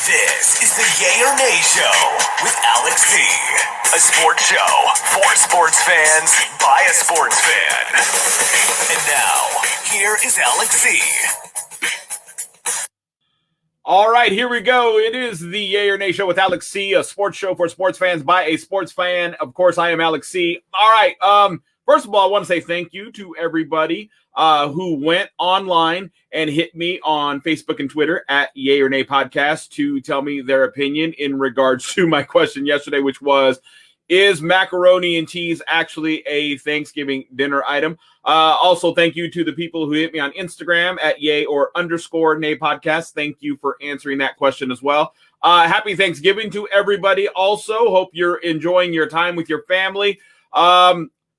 This is the Yay or Nay Show with Alex C. A sports show for sports fans by a sports fan. And now, here is Alex C. All right, here we go. It is the Yay or Nay Show with Alex C., a sports show for sports fans by a sports fan. Of course, I am Alex C. All right, first of all, I want to say thank you to everybody who went online and hit me on Facebook and Twitter at Yay or Nay Podcast to tell me their opinion in regards to my question yesterday, which was, is macaroni and cheese actually a Thanksgiving dinner item? Also, thank you to the people who hit me on Instagram at Yay or _Nay Podcast. Thank you for answering that question as well. Happy Thanksgiving to everybody. Also, hope you're enjoying your time with your family.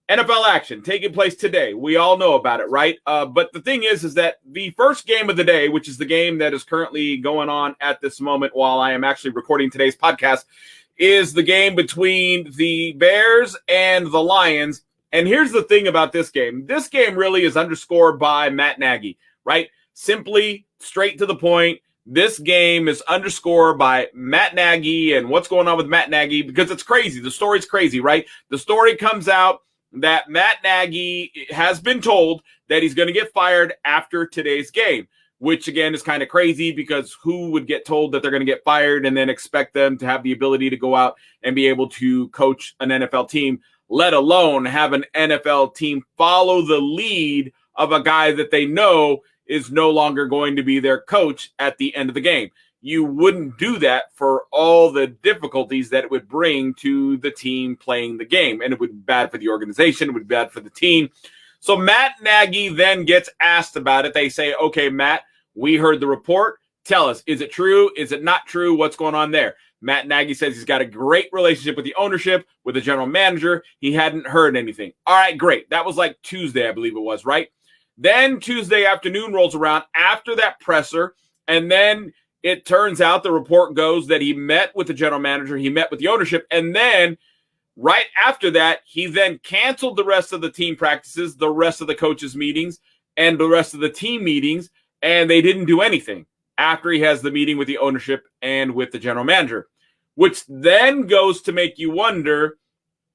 NFL action taking place today. We all know about it, right? But the thing is that the first game of the day, which is the game that is currently going on at this moment while I am actually recording today's podcast, is the game between the Bears and the Lions. And here's the thing about this game. This game really is underscored by Matt Nagy, right? Simply, straight to the point. This game is underscored by Matt Nagy and what's going on with Matt Nagy, because it's crazy. The story's crazy, right? The story comes out that Matt Nagy has been told that he's going to get fired after today's game, which again is kind of crazy, because who would get told that they're going to get fired and then expect them to have the ability to go out and be able to coach an NFL team, let alone have an NFL team follow the lead of a guy that they know is no longer going to be their coach at the end of the game. You wouldn't do that for all the difficulties that it would bring to the team playing the game. And it would be bad for the organization. It would be bad for the team. So Matt Nagy then gets asked about it. They say, okay, Matt, we heard the report. Tell us, is it true? Is it not true? What's going on there? Matt Nagy says he's got a great relationship with the ownership, with the general manager. He hadn't heard anything. All right, great. That was like Tuesday, I believe it was, right? Then Tuesday afternoon rolls around after that presser, and then it turns out the report goes that he met with the general manager, he met with the ownership, and then right after that, he then canceled the rest of the team practices, the rest of the coaches' meetings, and the rest of the team meetings, and they didn't do anything after he has the meeting with the ownership and with the general manager, which then goes to make you wonder,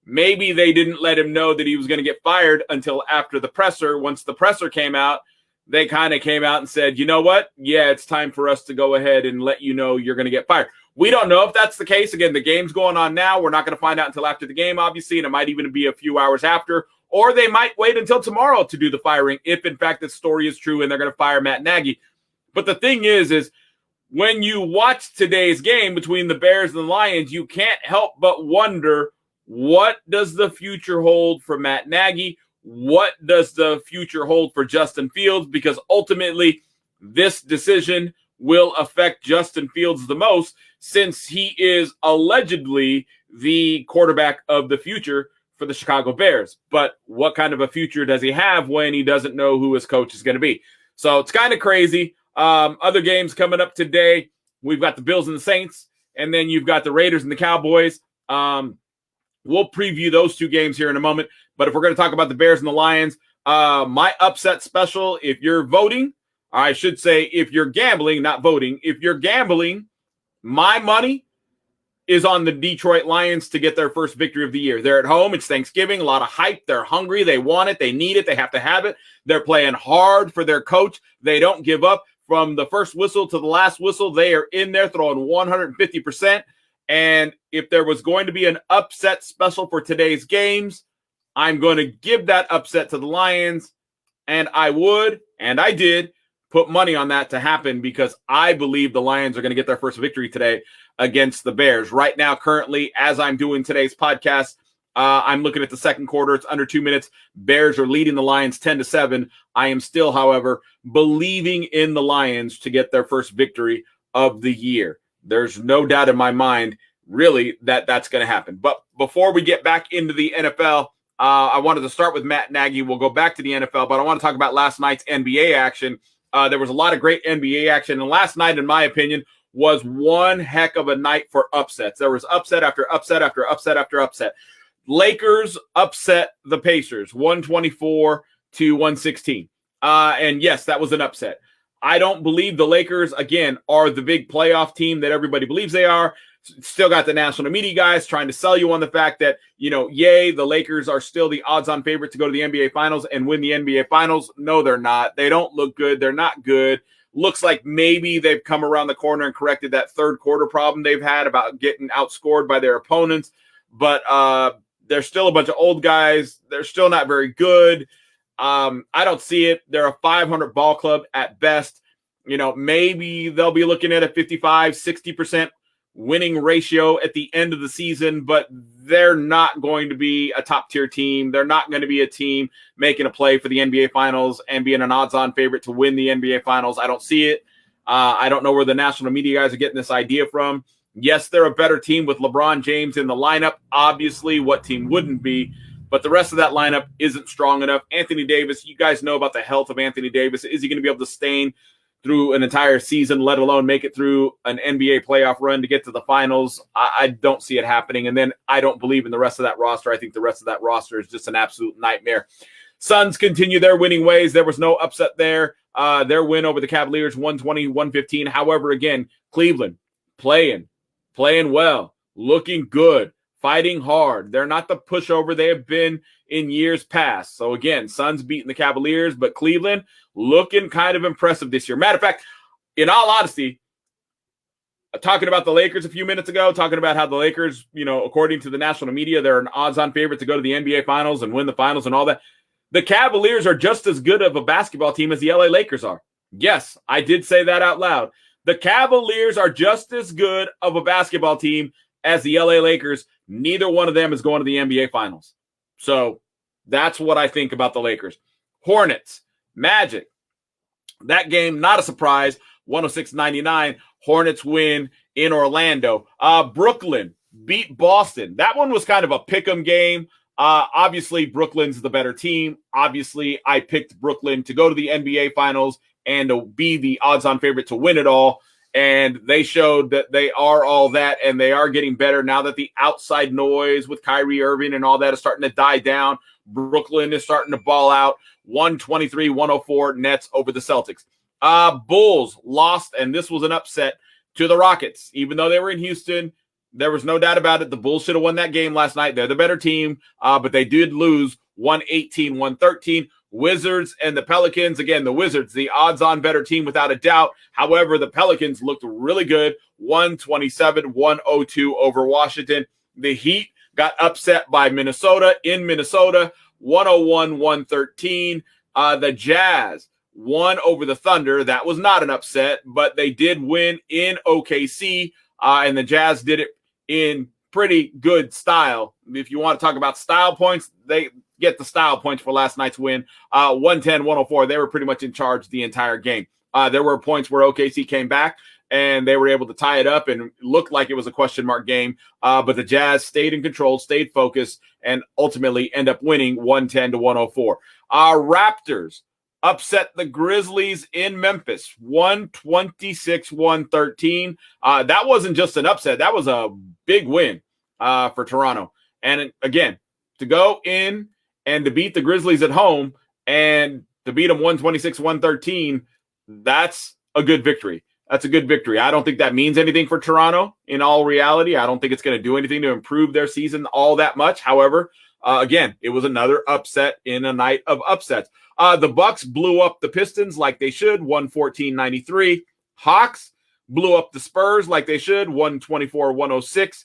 maybe they didn't let him know that he was going to get fired until after the presser. Once the presser came out, they kind of came out and said, you know what? Yeah, it's time for us to go ahead and let you know you're going to get fired. We don't know if that's the case. Again, the game's going on now. We're not going to find out until after the game, obviously, and it might even be a few hours after. Or they might wait until tomorrow to do the firing if, in fact, this story is true and they're going to fire Matt Nagy. But the thing is when you watch today's game between the Bears and the Lions, you can't help but wonder, what does the future hold for Matt Nagy? What does the future hold for Justin Fields? Because ultimately, this decision will affect Justin Fields the most, since he is allegedly the quarterback of the future for the Chicago Bears. But what kind of a future does he have when he doesn't know who his coach is going to be? So it's kind of crazy. Other games coming up today, we've got the Bills and the Saints, and then you've got the Raiders and the Cowboys. We'll preview those two games here in a moment. But if we're going to talk about the Bears and the Lions, my upset special, if you're voting, I should say if you're gambling, not voting, if you're gambling, my money is on the Detroit Lions to get their first victory of the year. They're at home. It's Thanksgiving. A lot of hype. They're hungry. They want it. They need it. They have to have it. They're playing hard for their coach. They don't give up. From the first whistle to the last whistle, they are in there throwing 150%. And if there was going to be an upset special for today's games, I'm going to give that upset to the Lions. And I would, and I did, put money on that to happen, because I believe the Lions are going to get their first victory today against the Bears. Right now, currently, as I'm doing today's podcast, I'm looking at the second quarter. It's under 2 minutes. Bears are leading the Lions 10-7. I am still, however, believing in the Lions to get their first victory of the year. There's no doubt in my mind, really, that that's going to happen. But before we get back into the NFL, I wanted to start with Matt Nagy. We'll go back to the NFL, but I want to talk about last night's NBA action. There was a lot of great NBA action, and last night, in my opinion, was one heck of a night for upsets. There was upset after upset after upset after upset. Lakers upset the Pacers, 124-116. And yes, that was an upset. I don't believe the Lakers, again, are the big playoff team that everybody believes they are. Still got the national media guys trying to sell you on the fact that, the Lakers are still the odds-on favorite to go to the NBA Finals and win the NBA Finals. No, they're not. They don't look good. They're not good. Looks like maybe they've come around the corner and corrected that third quarter problem they've had about getting outscored by their opponents. But they're still a bunch of old guys. They're still not very good. I don't see it. They're a 500 ball club at best. Maybe they'll be looking at a 55, 60% winning ratio at the end of the season, but they're not going to be a top tier team. They're not going to be a team making a play for the NBA Finals and being an odds-on favorite to win the NBA Finals. I don't see it. I don't know where the national media guys are getting this idea from. Yes, they're a better team with LeBron James in the lineup. Obviously, what team wouldn't be? But the rest of that lineup isn't strong enough. Anthony Davis, you guys know about the health of Anthony Davis. Is he going to be able to sustain through an entire season, let alone make it through an NBA playoff run to get to the finals? I don't see it happening. And then I don't believe in the rest of that roster. I think the rest of that roster is just an absolute nightmare. Suns continue their winning ways. There was no upset there. Their win over the Cavaliers, 120-115. However, again, Cleveland playing well, looking good, fighting hard. They're not the pushover they have been in years past. So again, Suns beating the Cavaliers, but Cleveland looking kind of impressive this year. Matter of fact, in all honesty, talking about the Lakers a few minutes ago, talking about how the Lakers, according to the national media, they're an odds-on favorite to go to the NBA Finals and win the finals and all that. The Cavaliers are just as good of a basketball team as the LA Lakers are. Yes, I did say that out loud. The Cavaliers are just as good of a basketball team as the LA Lakers. Neither one of them is going to the NBA Finals. So that's what I think about the Lakers. Hornets, Magic. That game, not a surprise. 106-99. Hornets win in Orlando. Brooklyn beat Boston. That one was kind of a pick'em game. Obviously, Brooklyn's the better team. Obviously, I picked Brooklyn to go to the NBA Finals and to be the odds-on favorite to win it all. And they showed that they are all that, and they are getting better now that the outside noise with Kyrie Irving and all that is starting to die down. Brooklyn is starting to ball out. 123-104 Nets over the Celtics. Bulls lost, and this was an upset to the Rockets. Even though they were in Houston, there was no doubt about it. The Bulls should have won that game last night. They're the better team, but they did lose 118-113. Wizards and the Pelicans. Again, the Wizards, the odds-on better team without a doubt. However, the Pelicans looked really good. 127-102 over Washington. The Heat got upset by Minnesota in Minnesota. 101-113. The Jazz won over the Thunder. That was not an upset, but they did win in OKC, and the Jazz did it in pretty good style. If you want to talk about style points, they get the style points for last night's win. 110-104. They were pretty much in charge the entire game. There were points where OKC came back and they were able to tie it up and looked like it was a question mark game. But the Jazz stayed in control, stayed focused, and ultimately end up winning 110-104. Raptors upset the Grizzlies in Memphis, 126-113. That wasn't just an upset. That was a big win for Toronto. And again, to go in and to beat the Grizzlies at home and to beat them 126-113, that's a good victory. That's a good victory. I don't think that means anything for Toronto in all reality. I don't think it's going to do anything to improve their season all that much. However, again, it was another upset in a night of upsets. The Bucks blew up the Pistons like they should, 114-93. Hawks blew up the Spurs like they should, 124-106.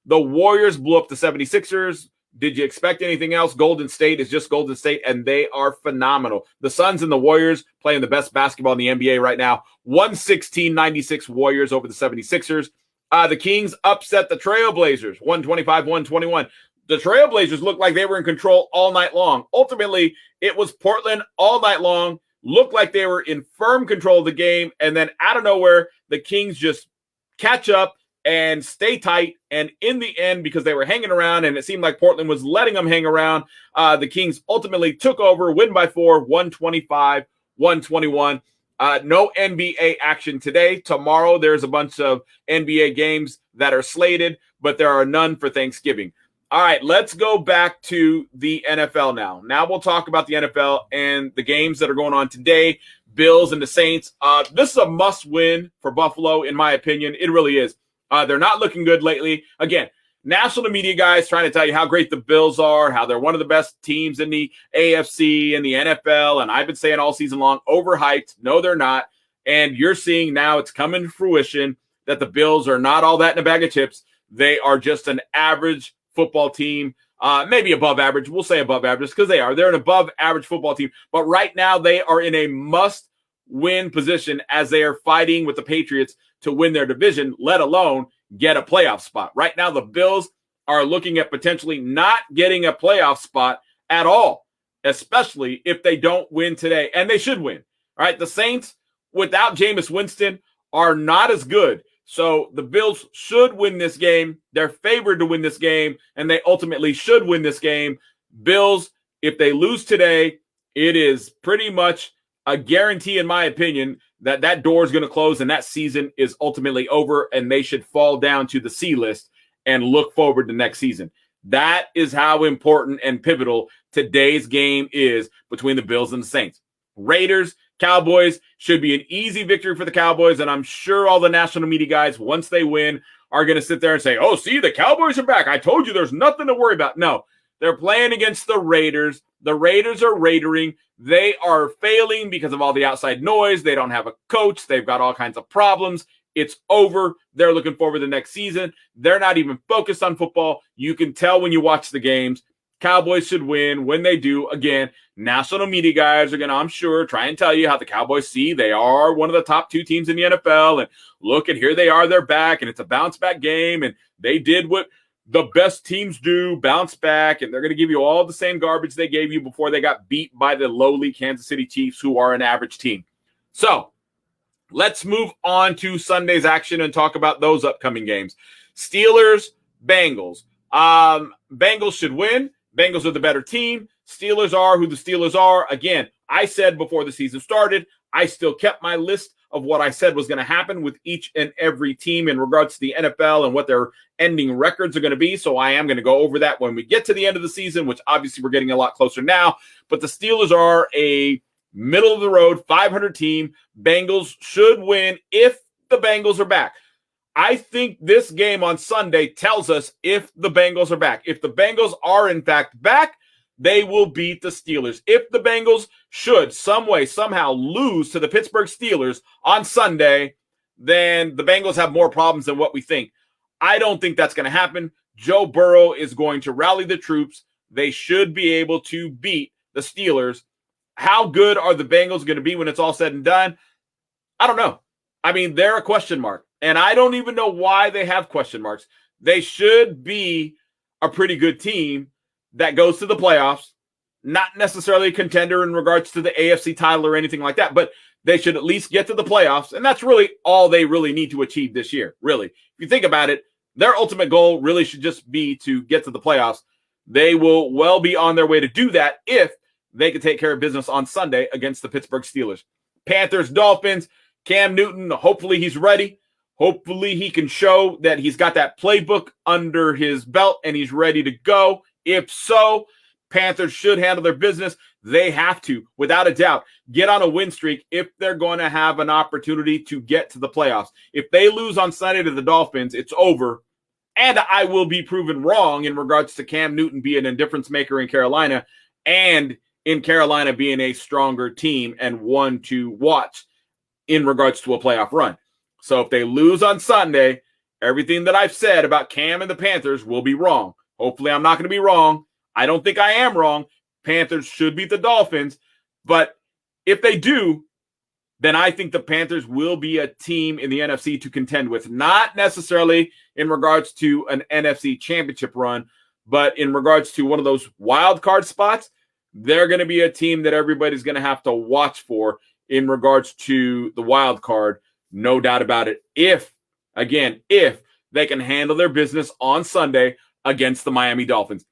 The Warriors blew up the 76ers. Did you expect anything else? Golden State is just Golden State, and they are phenomenal. The Suns and the Warriors playing the best basketball in the NBA right now. 116-96 Warriors over the 76ers. The Kings upset the Trailblazers, 125-121. The Trailblazers looked like they were in control all night long. Ultimately, it was Portland all night long. Looked like they were in firm control of the game, and then out of nowhere, the Kings just catch up and stay tight. And in the end, because they were hanging around and it seemed like Portland was letting them hang around, the Kings ultimately took over, win by 4, 125-121. No NBA action today. Tomorrow, there's a bunch of NBA games that are slated, but there are none for Thanksgiving. All right, let's go back to the NFL now. Now we'll talk about the NFL and the games that are going on today Bills and the Saints. This is a must-win for Buffalo, in my opinion. It really is. They're not looking good lately. Again, national media guys trying to tell you how great the Bills are, how they're one of the best teams in the AFC and the NFL, and I've been saying all season long, overhyped. No, they're not. And you're seeing now it's coming to fruition that the Bills are not all that in a bag of chips. They are just an average football team, maybe above average. We'll say above average because they are. They're an above average football team. But right now they are in a must-win position as they are fighting with the Patriots to win their division, let alone get a playoff spot. Right now the Bills are looking at potentially not getting a playoff spot at all, especially if they don't win today. And they should win. All right, the Saints, without Jameis Winston, are not as good. So the Bills should win this game. They're favored to win this game, and they ultimately should win this game. Bills, if they lose today, it is pretty much a guarantee, in my opinion, that that door is going to close and that season is ultimately over, and they should fall down to the C list and look forward to next season. That is how important and pivotal today's game is between the Bills and the Saints. Raiders, Cowboys should be an easy victory for the Cowboys, and I'm sure all the national media guys, once they win, are going to sit there and say, oh, see, the Cowboys are back. I told you there's nothing to worry about. No, they're playing against the Raiders. The Raiders are raidering. They are failing because of all the outside noise. They don't have a coach. They've got all kinds of problems. It's over. They're looking forward to the next season. They're not even focused on football. You can tell when you watch the games. Cowboys should win. When they do, again, national media guys are going to, I'm sure, try and tell you how the Cowboys see they are one of the top two teams in the NFL. And look, and here they are, they're back, and it's a bounce-back game. And they did what the best teams do, bounce back, and they're going to give you all the same garbage they gave you before they got beat by the lowly Kansas City Chiefs, who are an average team. So let's move on to Sunday's action and talk about those upcoming games. Steelers, Bengals. Bengals should win. Bengals are the better team. Steelers are who the Steelers are. Again, I said before the season started, I still kept my list of what I said was going to happen with each and every team in regards to the NFL and what their ending records are going to be. So I am going to go over that when we get to the end of the season, which obviously we're getting a lot closer now. But the Steelers are a middle-of-the-road 500 team. Bengals should win if the Bengals are back. I think this game on Sunday tells us if the Bengals are back. If the Bengals are, in fact, back, they will beat the Steelers. If the Bengals should some way, somehow lose to the Pittsburgh Steelers on Sunday, then the Bengals have more problems than what we think. I don't think that's going to happen. Joe Burrow is going to rally the troops. They should be able to beat the Steelers. How good are the Bengals going to be when it's all said and done? I don't know. I mean, they're a question mark. And I don't even know why they have question marks. They should be a pretty good team that goes to the playoffs, not necessarily a contender in regards to the AFC title or anything like that, but they should at least get to the playoffs. And that's really all they really need to achieve this year, really. If you think about it, their ultimate goal really should just be to get to the playoffs. They will well be on their way to do that if they can take care of business on Sunday against the Pittsburgh Steelers. Panthers, Dolphins, Cam Newton, hopefully he's ready. Hopefully he can show that he's got that playbook under his belt and he's ready to go. If so, Panthers should handle their business. They have to, without a doubt, get on a win streak if they're going to have an opportunity to get to the playoffs. If they lose on Sunday to the Dolphins, it's over. And I will be proven wrong in regards to Cam Newton being a difference maker in Carolina and in Carolina being a stronger team and one to watch in regards to a playoff run. So if they lose on Sunday, everything that I've said about Cam and the Panthers will be wrong. Hopefully I'm not going to be wrong. I don't think I am wrong. Panthers should beat the Dolphins. But if they do, then I think the Panthers will be a team in the NFC to contend with. Not necessarily in regards to an NFC championship run, but in regards to one of those wild card spots, they're going to be a team that everybody's going to have to watch for in regards to the wild card. No doubt about it. If they can handle their business on Sunday against the Miami Dolphins.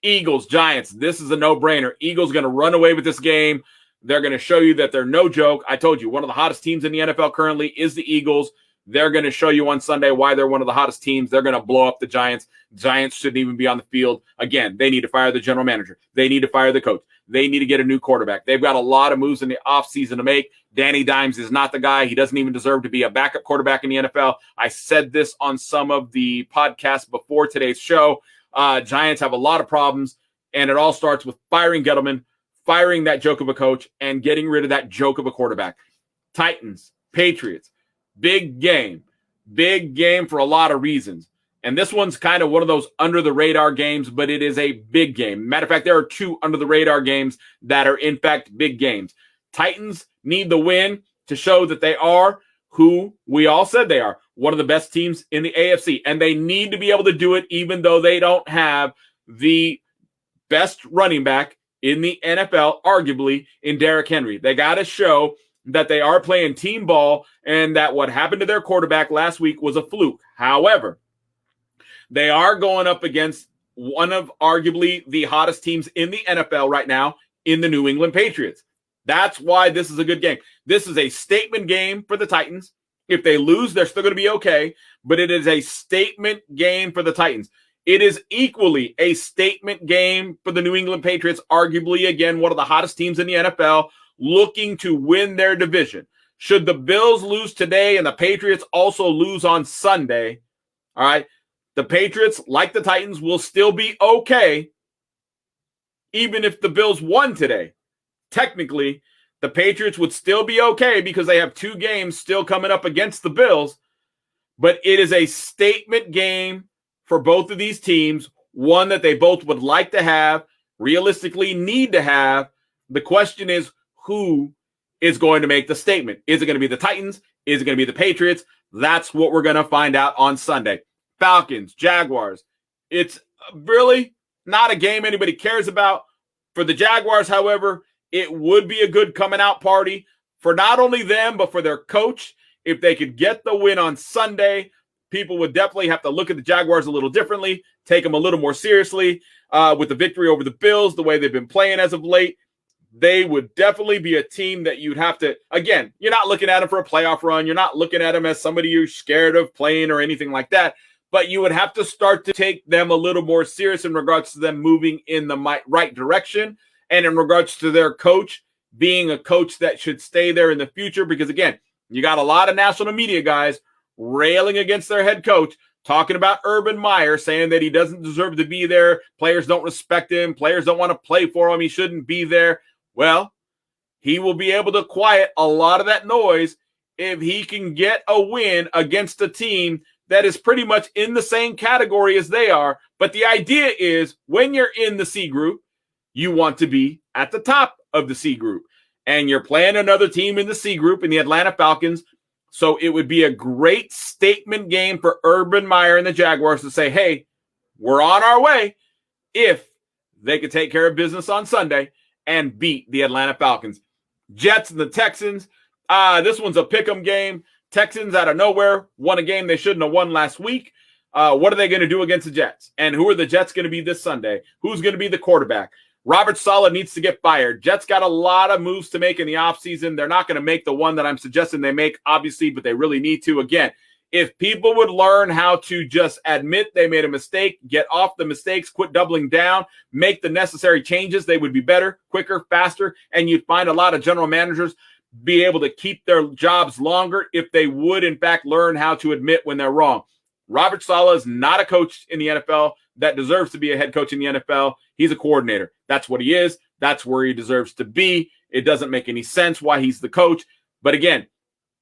Eagles, Giants, this is a no-brainer. Eagles going to run away with this game. They're going to show you that they're no joke. I told you, one of the hottest teams in the NFL currently is the Eagles. They're going to show you on Sunday why they're one of the hottest teams. They're going to blow up the Giants. Giants shouldn't even be on the field. Again, they need to fire the general manager. They need to fire the coach. They need to get a new quarterback. They've got a lot of moves in the offseason to make. Danny Dimes is not the guy. He doesn't even deserve to be a backup quarterback in the NFL. I said this on some of the podcasts before today's show. Giants have a lot of problems, and it all starts with firing Gettleman, firing that joke of a coach, and getting rid of that joke of a quarterback. Titans, Patriots, big game for a lot of reasons. And this one's kind of one of those under-the-radar games, but it is a big game. Matter of fact, there are two under-the-radar games that are, in fact, big games. Titans need the win to show that they are who we all said they are, one of the best teams in the AFC. And they need to be able to do it even though they don't have the best running back in the NFL, arguably, in Derrick Henry. They got to show that they are playing team ball and that what happened to their quarterback last week was a fluke. However, they are going up against one of arguably the hottest teams in the NFL right now in the New England Patriots. That's why this is a good game. This is a statement game for the Titans. If they lose, they're still going to be okay, but it is a statement game for the Titans. It is equally a statement game for the New England Patriots, arguably, again, one of the hottest teams in the NFL, looking to win their division. Should the Bills lose today and the Patriots also lose on Sunday, all right, the Patriots, like the Titans, will still be okay even if the Bills won today. Technically, the Patriots would still be okay because they have two games still coming up against the Bills, but it is a statement game for both of these teams, one that they both would like to have, realistically need to have. The question is, who is going to make the statement? Is it going to be the Titans? Is it going to be the Patriots? That's what we're going to find out on Sunday. Falcons, Jaguars. It's really not a game anybody cares about. For the Jaguars, however, it would be a good coming out party for not only them, but for their coach. If they could get the win on Sunday, people would definitely have to look at the Jaguars a little differently, take them a little more seriously. With the victory over the Bills, the way they've been playing as of late, they would definitely be a team that you'd have to, again, you're not looking at them for a playoff run. You're not looking at them as somebody you're scared of playing or anything like that. But you would have to start to take them a little more serious in regards to them moving in the right direction and in regards to their coach being a coach that should stay there in the future. Because, again, you got a lot of national media guys railing against their head coach, talking about Urban Meyer, saying that he doesn't deserve to be there. Players don't respect him. Players don't want to play for him. He shouldn't be there. Well, he will be able to quiet a lot of that noise if he can get a win against a team that is pretty much in the same category as they are. But the idea is when you're in the C group, you want to be at the top of the C group. And you're playing another team in the C group in the Atlanta Falcons. So it would be a great statement game for Urban Meyer and the Jaguars to say, hey, we're on our way, if they could take care of business on Sunday and beat the Atlanta Falcons. Jets and the Texans. This one's a pick'em game. Texans out of nowhere won a game they shouldn't have won last week. What are they going to do against the Jets? And who are the Jets going to be this Sunday? Who's going to be the quarterback? Robert Saleh needs to get fired. Jets got a lot of moves to make in the offseason. They're not going to make the one that I'm suggesting they make, obviously, but they really need to. Again, if people would learn how to just admit they made a mistake, get off the mistakes, quit doubling down, make the necessary changes, they would be better, quicker, faster, and you'd find a lot of general managers be able to keep their jobs longer if they would, in fact, learn how to admit when they're wrong. Robert Saleh is not a coach in the NFL that deserves to be a head coach in the NFL. He's a coordinator. That's what he is. That's where he deserves to be. It doesn't make any sense why he's the coach. But again,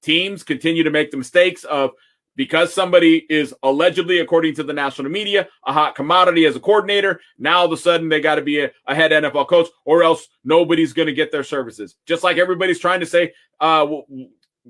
teams continue to make the mistakes of, because somebody is allegedly, according to the national media, a hot commodity as a coordinator, now all of a sudden they got to be a head NFL coach, or else nobody's going to get their services. Just like everybody's trying to say,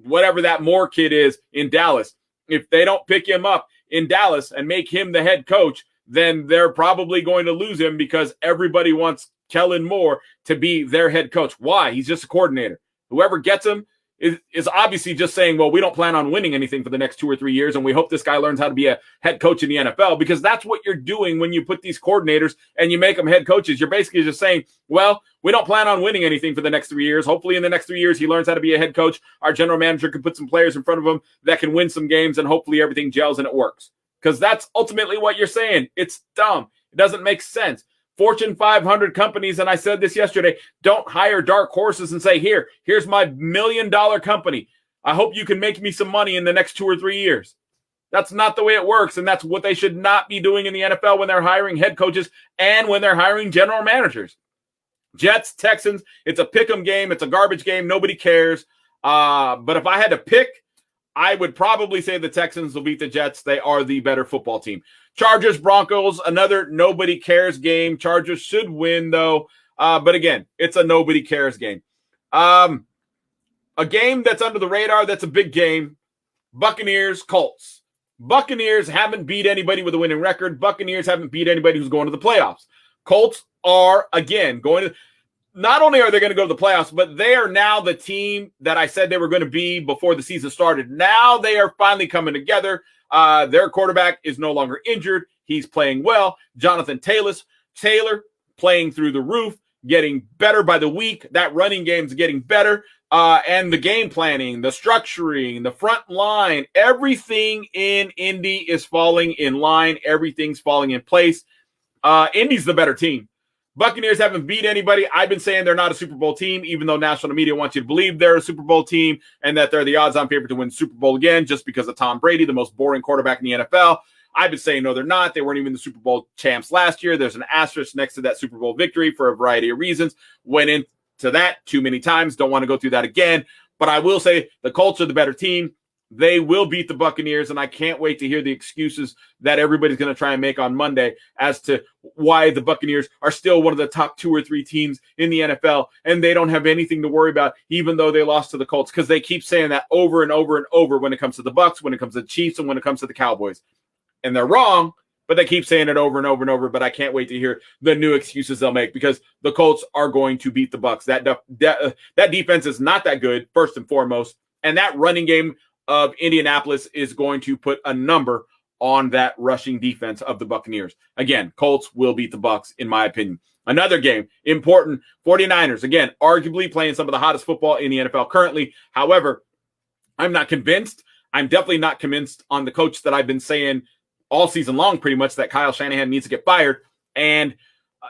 whatever that Moore kid is in Dallas, if they don't pick him up in Dallas and make him the head coach, then they're probably going to lose him because everybody wants Kellen Moore to be their head coach. Why? He's just a coordinator. Whoever gets him is obviously just saying, well, we don't plan on winning anything for the next 2 or 3 years, and we hope this guy learns how to be a head coach in the NFL, because that's what you're doing when you put these coordinators and you make them head coaches. You're basically just saying, well, we don't plan on winning anything for the next 3 years. Hopefully in the next 3 years, he learns how to be a head coach. Our general manager can put some players in front of him that can win some games, and hopefully everything gels and it works. Because that's ultimately what you're saying. It's dumb. It doesn't make sense. Fortune 500 companies, and I said this yesterday, don't hire dark horses and say, here's my $1 million company. I hope you can make me some money in the next 2 or 3 years. That's not the way it works, and that's what they should not be doing in the NFL when they're hiring head coaches and when they're hiring general managers. Jets, Texans, it's a pick'em game. It's a garbage game. Nobody cares. But if I had to pick, I would probably say the Texans will beat the Jets. They are the better football team. Chargers, Broncos, another nobody cares game. Chargers should win, though. But again, it's a nobody cares game. A game that's under the radar, that's a big game. Buccaneers, Colts. Buccaneers haven't beat anybody with a winning record. Buccaneers haven't beat anybody who's going to the playoffs. Colts are, again, going to – not only are they going to go to the playoffs, but they are now the team that I said they were going to be before the season started. Now they are finally coming together. Their quarterback is no longer injured. He's playing well. Jonathan Taylor playing through the roof, getting better by the week. That running game's getting better. And the game planning, the structuring, the front line, everything in Indy is falling in line. Everything's falling in place. Indy's the better team. Buccaneers haven't beat anybody. I've been saying they're not a Super Bowl team, even though national media wants you to believe they're a Super Bowl team and that they're the odds-on favorite to win the Super Bowl again just because of Tom Brady, the most boring quarterback in the NFL. I've been saying, no, they're not. They weren't even the Super Bowl champs last year. There's an asterisk next to that Super Bowl victory for a variety of reasons. Went into that too many times. Don't want to go through that again. But I will say the Colts are the better team. They will beat the Buccaneers, and I can't wait to hear the excuses that everybody's going to try and make on Monday as to why the Buccaneers are still one of the top 2 or 3 teams in the NFL, and they don't have anything to worry about, even though they lost to the Colts, because they keep saying that over and over and over when it comes to the Bucs, when it comes to the Chiefs, and when it comes to the Cowboys. And they're wrong, but they keep saying it over and over and over, but I can't wait to hear the new excuses they'll make, because the Colts are going to beat the Bucs. That defense is not that good, first and foremost, and that running game of Indianapolis is going to put a number on that rushing defense of the Buccaneers. Again, Colts will beat the Bucs, in my opinion. Another game, important, 49ers. Again, arguably playing some of the hottest football in the NFL currently. However, I'm not convinced. I'm definitely not convinced on the coach that I've been saying all season long, pretty much, that Kyle Shanahan needs to get fired. And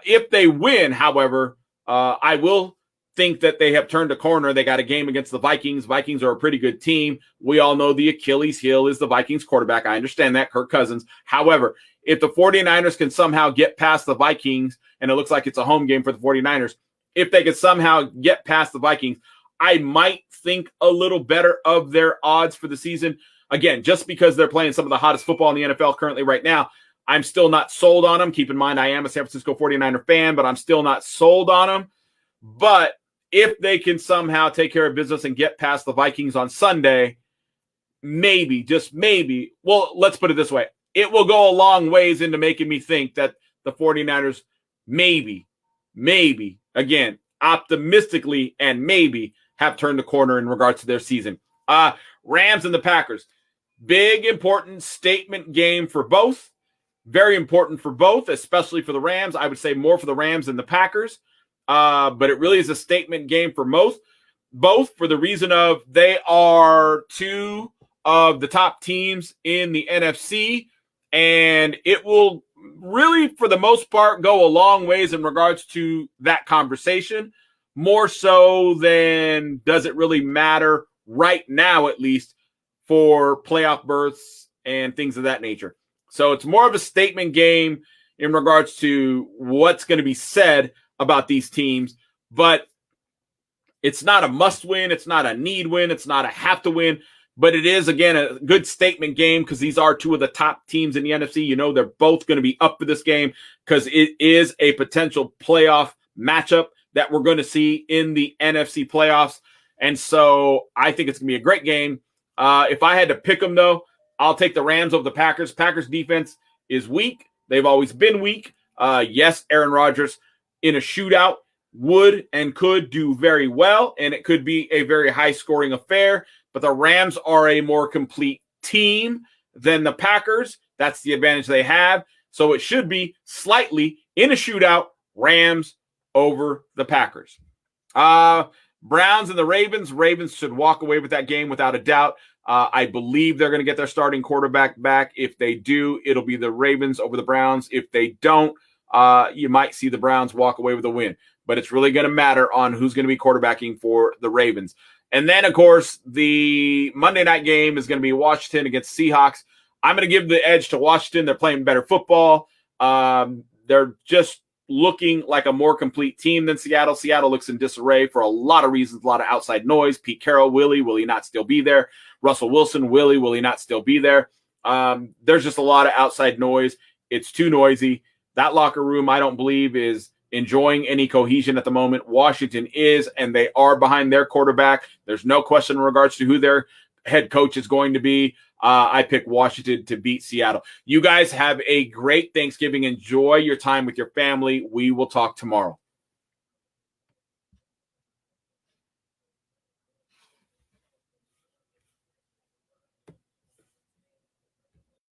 if they win, however, I will think that they have turned a corner. They got a game against the Vikings. Vikings are a pretty good team. We all know the Achilles heel is the Vikings quarterback. I understand that, Kirk Cousins. However, if the 49ers can somehow get past the Vikings, and it looks like it's a home game for the 49ers, if they could somehow get past the Vikings, I might think a little better of their odds for the season. Again, just because they're playing some of the hottest football in the NFL currently right now, I'm still not sold on them. Keep in mind, I am a San Francisco 49er fan, but I'm still not sold on them. But if they can somehow take care of business and get past the Vikings on Sunday, maybe, just maybe, well, let's put it this way. It will go a long ways into making me think that the 49ers maybe, again, optimistically and maybe have turned the corner in regards to their season. Rams and the Packers. Big, important statement game for both. Very important for both, especially for the Rams. I would say more for the Rams than the Packers. But it really is a statement game for both for the reason of they are 2 of the top teams in the NFC, and it will really, for the most part, go a long ways in regards to that conversation, more so than does it really matter right now, at least, for playoff berths and things of that nature. So it's more of a statement game in regards to what's going to be said about these teams, but it's not a must win. It's not a need win. It's not a have to win, but it is, again, a good statement game because these are 2 of the top teams in the NFC. You know, they're both going to be up for this game because it is a potential playoff matchup that we're going to see in the NFC playoffs. And so I think it's going to be a great game. If I had to pick them, though, I'll take the Rams over the Packers. Packers defense is weak. They've always been weak. Yes, Aaron Rodgers in a shootout would and could do very well, and it could be a very high-scoring affair, but the Rams are a more complete team than the Packers. That's the advantage they have. So it should be slightly in a shootout, Rams over the Packers. Browns and the Ravens. Ravens should walk away with that game without a doubt. I believe they're going to get their starting quarterback back. If they do, it'll be the Ravens over the Browns. If they don't, you might see the Browns walk away with a win. But it's really going to matter on who's going to be quarterbacking for the Ravens. And then, of course, the Monday night game is going to be Washington against Seahawks. I'm going to give the edge to Washington. They're playing better football. They're just looking like a more complete team than Seattle. Seattle looks in disarray for a lot of reasons, a lot of outside noise. Pete Carroll, will he not still be there? Russell Wilson, will he not still be there? There's just a lot of outside noise. It's too noisy. That locker room, I don't believe, is enjoying any cohesion at the moment. Washington is, and they are behind their quarterback. There's no question in regards to who their head coach is going to be. I pick Washington to beat Seattle. You guys have a great Thanksgiving. Enjoy your time with your family. We will talk tomorrow.